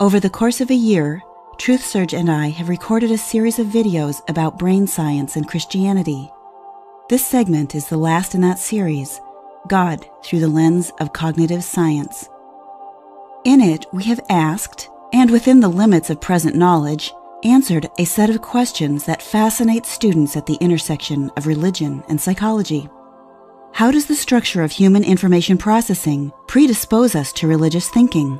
Over the course of a year, TruthSurge and I have recorded a series of videos about brain science and Christianity. This segment is the last in that series, God Through the Lens of Cognitive Science. In it, we have asked, and within the limits of present knowledge, answered a set of questions that fascinate students at the intersection of religion and psychology. How does the structure of human information processing predispose us to religious thinking?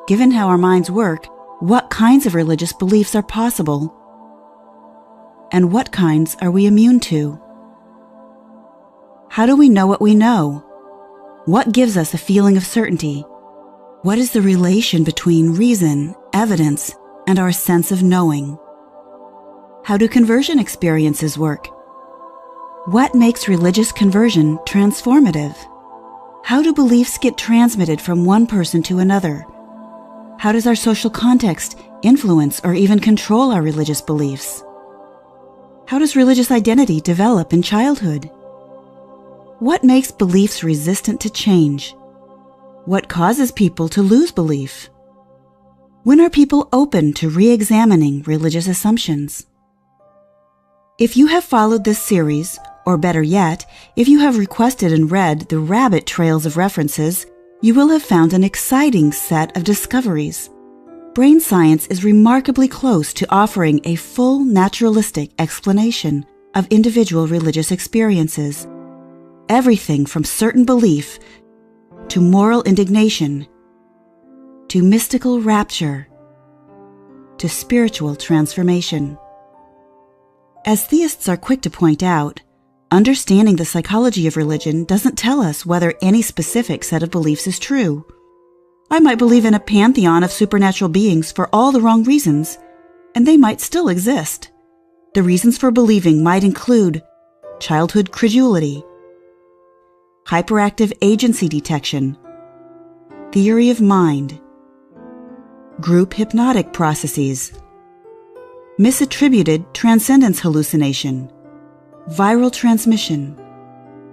Given how our minds work, what kinds of religious beliefs are possible? And what kinds are we immune to? How do we know what we know? What gives us a feeling of certainty? What is the relation between reason, evidence, and our sense of knowing? How do conversion experiences work? What makes religious conversion transformative? How do beliefs get transmitted from one person to another? How does our social context influence or even control our religious beliefs? How does religious identity develop in childhood? What makes beliefs resistant to change? What causes people to lose belief? When are people open to re-examining religious assumptions? If you have followed this series, or better yet, if you have requested and read the rabbit trails of references, you will have found an exciting set of discoveries. Brain science is remarkably close to offering a full naturalistic explanation of individual religious experiences. Everything from certain belief to moral indignation, to mystical rapture, to spiritual transformation. As theists are quick to point out, understanding the psychology of religion doesn't tell us whether any specific set of beliefs is true. I might believe in a pantheon of supernatural beings for all the wrong reasons, and they might still exist. The reasons for believing might include childhood credulity, hyperactive agency detection, theory of mind, group hypnotic processes, misattributed transcendence hallucination, viral transmission,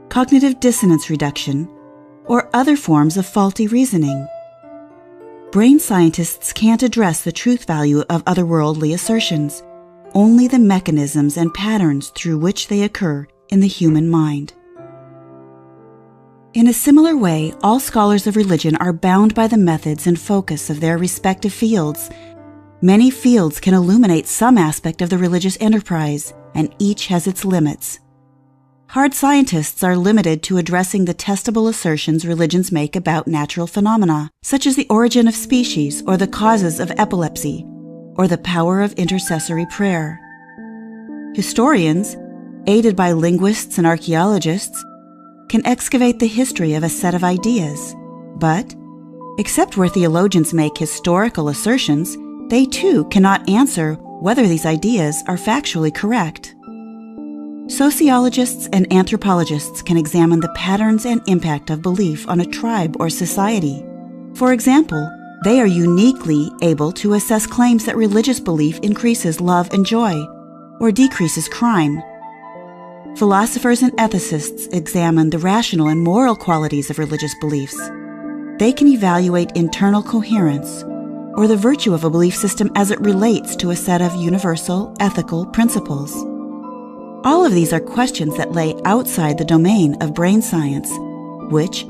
cognitive dissonance reduction, or other forms of faulty reasoning. Brain scientists can't address the truth value of otherworldly assertions, only the mechanisms and patterns through which they occur in the human mind. In a similar way, all scholars of religion are bound by the methods and focus of their respective fields. Many fields can illuminate some aspect of the religious enterprise, and each has its limits. Hard scientists are limited to addressing the testable assertions religions make about natural phenomena, such as the origin of species or the causes of epilepsy, or the power of intercessory prayer. Historians, aided by linguists and archaeologists, can excavate the history of a set of ideas, but, except where theologians make historical assertions, they too cannot answer whether these ideas are factually correct. Sociologists and anthropologists can examine the patterns and impact of belief on a tribe or society. For example, they are uniquely able to assess claims that religious belief increases love and joy, or decreases crime. Philosophers and ethicists examine the rational and moral qualities of religious beliefs. They can evaluate internal coherence, or the virtue of a belief system as it relates to a set of universal ethical principles. All of these are questions that lay outside the domain of brain science, which,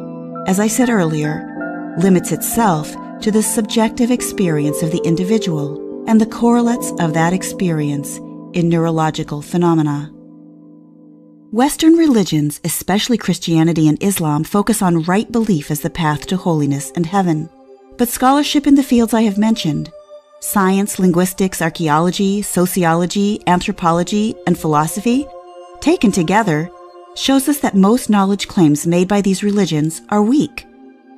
as I said earlier, limits itself to the subjective experience of the individual and the correlates of that experience in neurological phenomena. Western religions, especially Christianity and Islam, focus on right belief as the path to holiness and heaven. But scholarship in the fields I have mentioned, science, linguistics, archaeology, sociology, anthropology, and philosophy, taken together, shows us that most knowledge claims made by these religions are weak.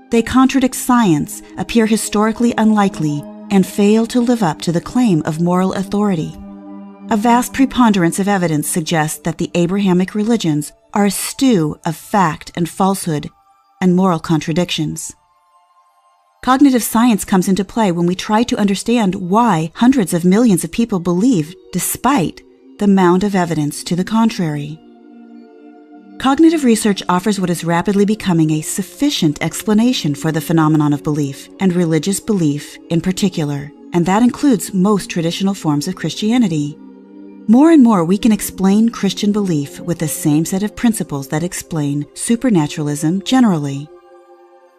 They contradict science, appear historically unlikely, and fail to live up to the claim of moral authority. A vast preponderance of evidence suggests that the Abrahamic religions are a stew of fact and falsehood and moral contradictions. Cognitive science comes into play when we try to understand why hundreds of millions of people believe despite the mound of evidence to the contrary. Cognitive research offers what is rapidly becoming a sufficient explanation for the phenomenon of belief, and religious belief in particular, and that includes most traditional forms of Christianity. More and more we can explain Christian belief with the same set of principles that explain supernaturalism generally.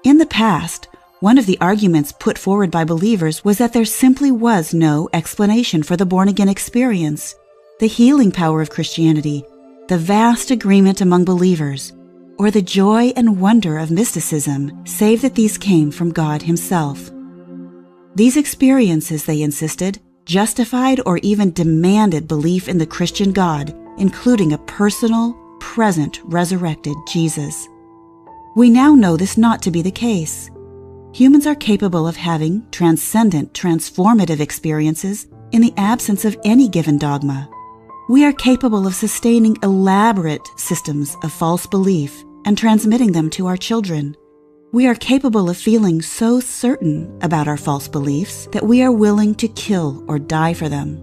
In the past, one of the arguments put forward by believers was that there simply was no explanation for the born-again experience, the healing power of Christianity, the vast agreement among believers, or the joy and wonder of mysticism, save that these came from God Himself. These experiences, they insisted, justified or even demanded belief in the Christian God, including a personal, present, resurrected Jesus. We now know this not to be the case. Humans are capable of having transcendent, transformative experiences in the absence of any given dogma. We are capable of sustaining elaborate systems of false belief and transmitting them to our children. We are capable of feeling so certain about our false beliefs that we are willing to kill or die for them.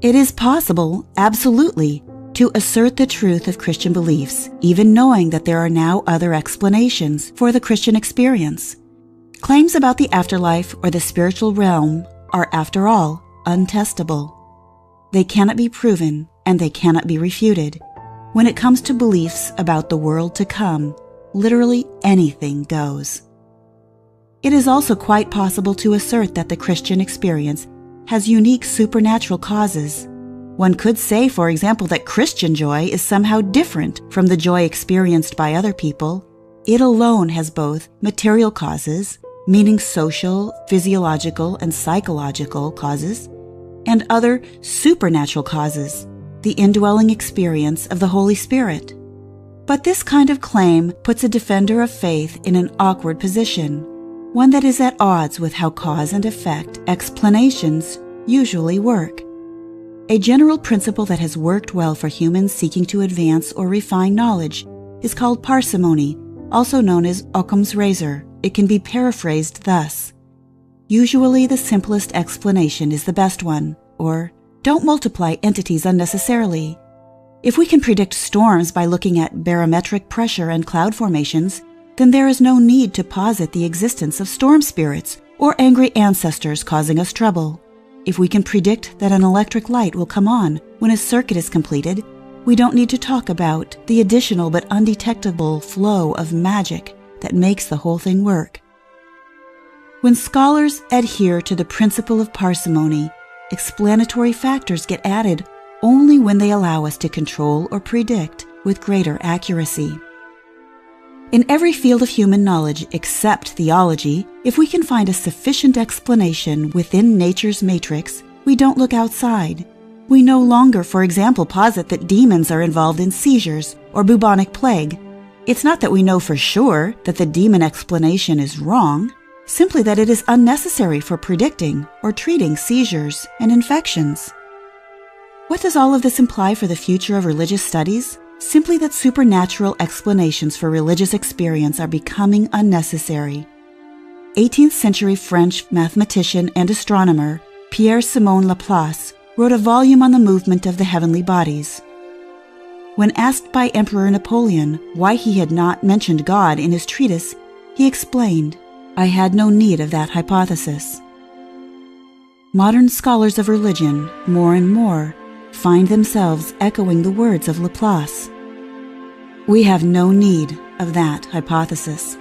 It is possible, absolutely, to assert the truth of Christian beliefs, even knowing that there are now other explanations for the Christian experience. Claims about the afterlife or the spiritual realm are, after all, untestable. They cannot be proven, and they cannot be refuted. When it comes to beliefs about the world to come, literally anything goes. It is also quite possible to assert that the Christian experience has unique supernatural causes. One could say, for example, that Christian joy is somehow different from the joy experienced by other people. It alone has both material causes, meaning social, physiological, and psychological causes, and other supernatural causes, the indwelling experience of the Holy Spirit. But this kind of claim puts a defender of faith in an awkward position, one that is at odds with how cause and effect explanations usually work. A general principle that has worked well for humans seeking to advance or refine knowledge is called parsimony, also known as Occam's razor. It can be paraphrased thus: usually the simplest explanation is the best one, or don't multiply entities unnecessarily. If we can predict storms by looking at barometric pressure and cloud formations, then there is no need to posit the existence of storm spirits or angry ancestors causing us trouble. If we can predict that an electric light will come on when a circuit is completed, we don't need to talk about the additional but undetectable flow of magic that makes the whole thing work. When scholars adhere to the principle of parsimony, explanatory factors get added only when they allow us to control or predict with greater accuracy. In every field of human knowledge except theology, if we can find a sufficient explanation within nature's matrix, we don't look outside. We no longer, for example, posit that demons are involved in seizures or bubonic plague. It's not that we know for sure that the demon explanation is wrong, simply that it is unnecessary for predicting or treating seizures and infections. What does all of this imply for the future of religious studies? Simply that supernatural explanations for religious experience are becoming unnecessary. 18th century French mathematician and astronomer Pierre-Simon Laplace wrote a volume on the movement of the heavenly bodies. When asked by Emperor Napoleon why he had not mentioned God in his treatise, he explained, "I had no need of that hypothesis." Modern scholars of religion, more and more, find themselves echoing the words of Laplace. We have no need of that hypothesis.